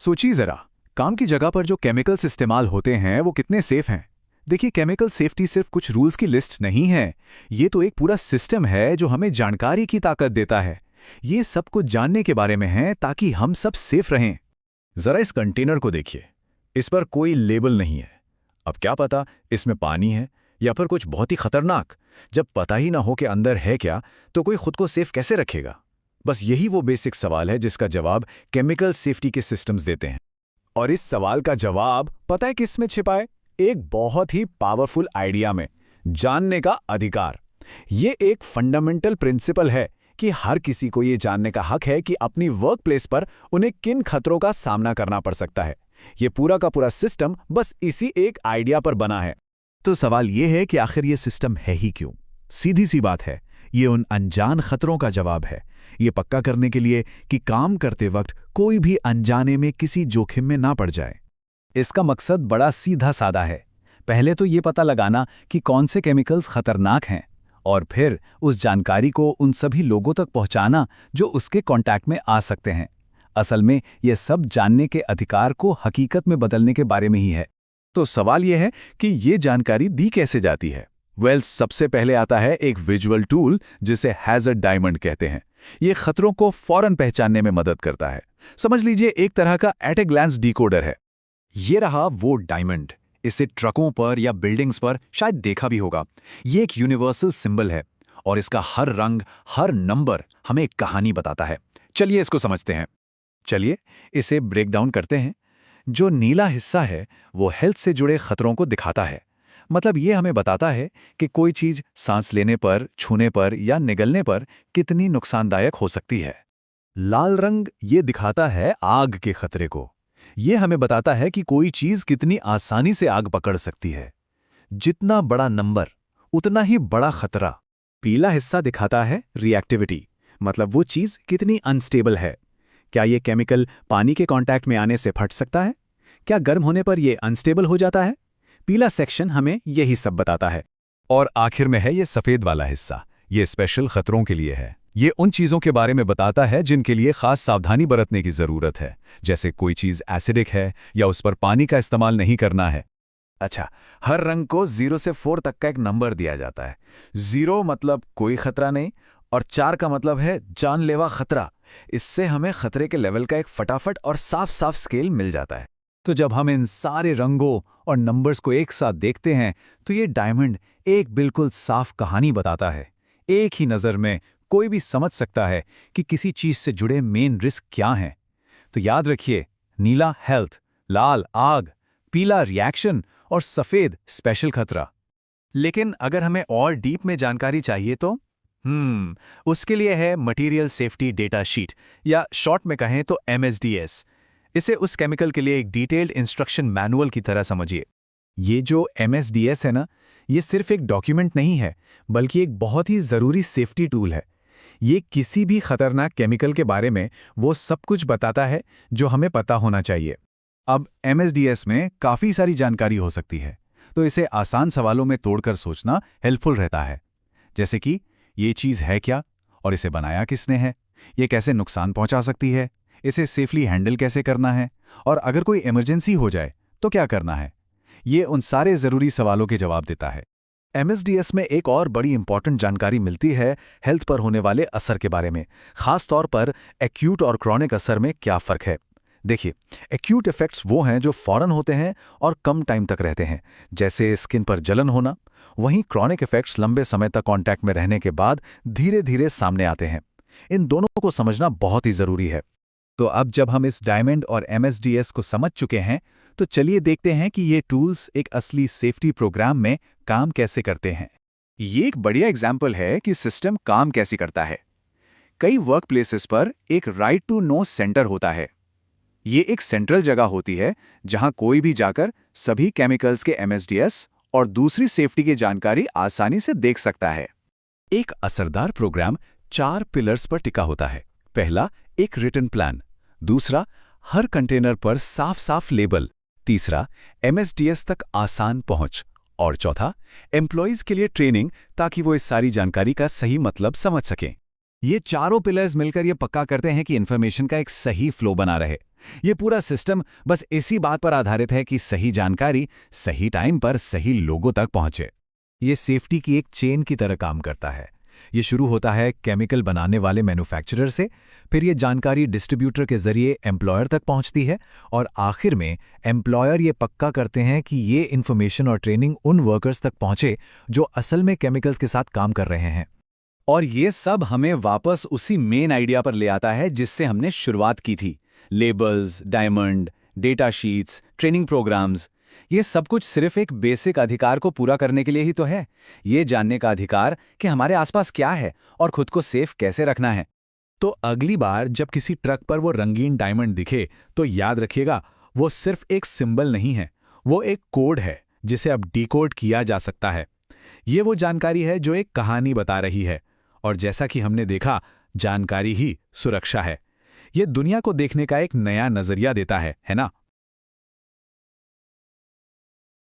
सोचिए जरा, काम की जगह पर जो केमिकल्स इस्तेमाल होते हैं वो कितने सेफ हैं। देखिए, केमिकल सेफ्टी सिर्फ कुछ रूल्स की लिस्ट नहीं है। ये तो एक पूरा सिस्टम है जो हमें जानकारी की ताकत देता है। ये सब कुछ जानने के बारे में है ताकि हम सब सेफ रहें। जरा इस कंटेनर को देखिए, इस पर कोई लेबल नहीं है। अब क्या पता इसमें पानी है या फिर कुछ बहुत ही खतरनाक। जब पता ही ना हो कि अंदर है क्या, तो कोई खुद को सेफ कैसे रखेगा। बस यही वो बेसिक सवाल है जिसका जवाब केमिकल सेफ्टी के सिस्टम्स देते हैं। और इस सवाल का जवाब पता है किस में छिपा है? एक बहुत ही पावरफुल आइडिया में, जानने का अधिकार। ये एक फंडामेंटल प्रिंसिपल है कि हर किसी को ये जानने का हक है कि अपनी वर्क प्लेस पर उन्हें किन खतरों का सामना करना पड़ सकता है। ये पूरा का पूरा सिस्टम बस इसी एक आइडिया पर बना है। तो सवाल ये है कि आखिर ये सिस्टम है ही क्यों? सीधी सी बात है, ये उन अनजान खतरों का जवाब है। ये पक्का करने के लिए कि काम करते वक्त कोई भी अनजाने में किसी जोखिम में ना पड़ जाए। इसका मकसद बड़ा सीधा सादा है। पहले तो ये पता लगाना कि कौन से केमिकल्स खतरनाक हैं, और फिर उस जानकारी को उन सभी लोगों तक पहुंचाना जो उसके कांटेक्ट में आ सकते हैं। असल में ये सब जानने के अधिकार को हकीकत में बदलने के बारे में ही है। तो सवाल यह है कि ये जानकारी दी कैसे जाती है? सबसे पहले आता है एक विजुअल टूल जिसे हैजर्ड डायमंड कहते हैं। ये खतरों को फौरन पहचानने में मदद करता है। समझ लीजिए एक तरह का एट ए ग्लैंस डिकोडर है। ये रहा वो डायमंड। इसे ट्रकों पर या बिल्डिंग्स पर शायद देखा भी होगा। ये एक यूनिवर्सल सिंबल है और इसका हर रंग, हर नंबर हमें एक कहानी बताता है। चलिए इसको समझते हैं। चलिए इसे ब्रेक डाउन करते हैं। जो नीला हिस्सा है वो हेल्थ से जुड़े खतरों को दिखाता है। मतलब ये हमें बताता है कि कोई चीज सांस लेने पर, छूने पर या निगलने पर कितनी नुकसानदायक हो सकती है। लाल रंग ये दिखाता है आग के खतरे को। ये हमें बताता है कि कोई चीज कितनी आसानी से आग पकड़ सकती है। जितना बड़ा नंबर उतना ही बड़ा खतरा। पीला हिस्सा दिखाता है रिएक्टिविटी, मतलब वो चीज कितनी अनस्टेबल है। क्या ये केमिकल पानी के कांटेक्ट में आने से फट सकता है? क्या गर्म होने पर यह अनस्टेबल हो जाता है? पीला सेक्शन हमें यही सब बताता है। और आखिर में है ये सफेद वाला हिस्सा। ये स्पेशल खतरों के लिए है। ये उन चीजों के बारे में बताता है जिनके लिए खास सावधानी बरतने की जरूरत है, जैसे कोई चीज एसिडिक है या उस पर पानी का इस्तेमाल नहीं करना है। अच्छा, हर रंग को 0 से 4 तक का एक नंबर दिया जाता है। 0 मतलब कोई खतरा नहीं और 4 का मतलब है जानलेवा खतरा। इससे हमें खतरे के लेवल का एक फटाफट और साफ साफ स्केल मिल जाता है। तो जब हम इन सारे रंगों और नंबर्स को एक साथ देखते हैं तो ये डायमंड एक बिल्कुल साफ कहानी बताता है। एक ही नज़र में कोई भी समझ सकता है कि किसी चीज से जुड़े मेन रिस्क क्या हैं। तो याद रखिए, नीला हेल्थ, लाल आग, पीला रिएक्शन और सफेद स्पेशल खतरा। लेकिन अगर हमें और डीप में जानकारी चाहिए तो उसके लिए है मटेरियल सेफ्टी डेटा शीट, या शॉर्ट में कहें तो MSDS। इसे उस केमिकल के लिए एक डिटेल्ड इंस्ट्रक्शन मैनुअल की तरह समझिए। ये जो MSDS है ना, ये सिर्फ एक डॉक्यूमेंट नहीं है, बल्कि एक बहुत ही ज़रूरी सेफ्टी टूल है। ये किसी भी खतरनाक केमिकल के बारे में वो सब कुछ बताता है जो हमें पता होना चाहिए। अब MSDS में काफ़ी सारी जानकारी हो सकती है, तो इसे आसान सवालों में तोड़कर सोचना हेल्पफुल रहता है। जैसे कि ये चीज़ है क्या, और इसे बनाया किसने है, ये कैसे नुकसान पहुंचा सकती है, इसे सेफली हैंडल कैसे करना है, और अगर कोई इमरजेंसी हो जाए तो क्या करना है। ये उन सारे ज़रूरी सवालों के जवाब देता है। MSDS में एक और बड़ी इंपॉर्टेंट जानकारी मिलती है हेल्थ पर होने वाले असर के बारे में, खास तौर पर एक्यूट और क्रॉनिक असर में क्या फ़र्क है। देखिए, एक्यूट इफेक्ट्स वो हैं जो फौरन होते हैं और कम टाइम तक रहते हैं, जैसे स्किन पर जलन होना। वहीं क्रॉनिक इफेक्ट्स लंबे समय तक कांटेक्ट में रहने के बाद धीरे धीरे सामने आते हैं। इन दोनों को समझना बहुत ही ज़रूरी है। तो अब जब हम इस डायमंड और MSDS को समझ चुके हैं, तो चलिए देखते हैं कि ये टूल्स एक असली सेफ्टी प्रोग्राम में काम कैसे करते हैं। ये एक बढ़िया एग्जाम्पल है कि सिस्टम काम कैसे करता है। कई वर्क प्लेसेस पर एक राइट टू नो सेंटर होता है। ये एक सेंट्रल जगह होती है जहां कोई भी जाकर सभी केमिकल्स के MSDS और दूसरी सेफ्टी की जानकारी आसानी से देख सकता है। एक असरदार प्रोग्राम 4 पिलर्स पर टिका होता है। पहला, एक रिटन प्लान। दूसरा, हर कंटेनर पर साफ साफ लेबल। तीसरा, MSDS तक आसान पहुंच। और चौथा, एम्प्लॉइज के लिए ट्रेनिंग, ताकि वो इस सारी जानकारी का सही मतलब समझ सकें। ये चारों पिलर्स मिलकर ये पक्का करते हैं कि इंफॉर्मेशन का एक सही फ्लो बना रहे। ये पूरा सिस्टम बस इसी बात पर आधारित है कि सही जानकारी सही टाइम पर सही लोगों तक पहुंचे। ये सेफ्टी की एक चेन की तरह काम करता है। ये शुरू होता है केमिकल बनाने वाले मैन्युफैक्चरर से, फिर ये जानकारी डिस्ट्रीब्यूटर के जरिए एम्प्लॉयर तक पहुंचती है, और आखिर में एम्प्लॉयर ये पक्का करते हैं कि ये इन्फॉर्मेशन और ट्रेनिंग उन वर्कर्स तक पहुंचे जो असल में केमिकल्स के साथ काम कर रहे हैं। और ये सब हमें वापस उसी मेन आइडिया पर ले आता है जिससे हमने शुरुआत की थी। Labels, diamond, data sheets, training programmes, ये सब कुछ सिर्फ एक बेसिक अधिकार को पूरा करने के लिए ही तो है। ये जानने का अधिकार कि हमारे आसपास क्या है और खुद को सेफ कैसे रखना है। तो अगली बार जब किसी ट्रक पर वो रंगीन डायमंड दिखे तो याद रखिएगा, वो सिर्फ एक सिंबल नहीं है, वो एक कोड है जिसे अब डिकोड किया जा सकता है। ये वो जानकारी है जो एक कहानी बता रही है, और जैसा कि हमने देखा, जानकारी ही सुरक्षा है। ये दुनिया को देखने का एक नया नजरिया देता है ना?